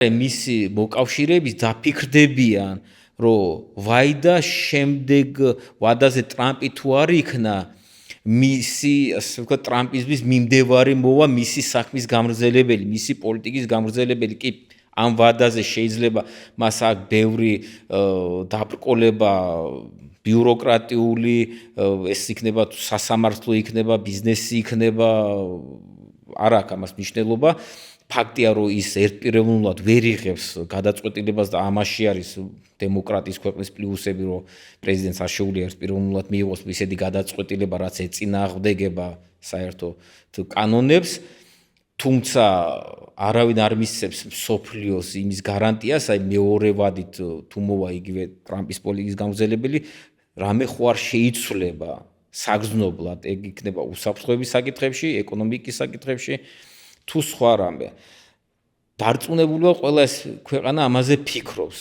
მისი მოკავშირეების დაფიქრდებიან, რომ ვაიდა შემდეგ ვადაზე ტრამპი თუ არ იქნა, მისი, ასე ვთქვათ, ტრამპიზმის მიმდევარი მოვა მისი საქმის გამგრძელებელი, მისი პოლიტიკის გამგრძელებელი. კი, ამ ვადაზე შეიძლება მას აქვს ბევრი დაბრკოლება ბიუროკრატიული, ეს იქნება სასამართლო იქნება, ბიზნესი იქნება, არ აქვს ამას მნიშვნელობა. ფაქტია, რომ ის ერთპიროვნულად ვერ იღებს გადაწყვეტილებას და ამაში არის დემოკრატიის ქვეყნის პლუსები, რომ პრეზიდენტს არ შეუძლია ერთპიროვნულად მიიღოს ისეთი გადაწყვეტილება, რაც ეწინააღმდეგება საერთო კანონებს, თუმცა არავინ არ მისცემს მსოფლიოს იმის გარანტიას, აი მეორე ვადით თუ მოვა იგივე ტრამპის პოლიტიკის გამგრძელებელი, რამე ხო არ შეიცვლება საგრძნობლად, ეგ იქნება უსაფრთხოების საკითხებში, ეკონომიკის საკითხებში, თუ სხვა რამე. დარწმუნებულია ყველა ეს ქვეყანა ამაზე ფიქრობს.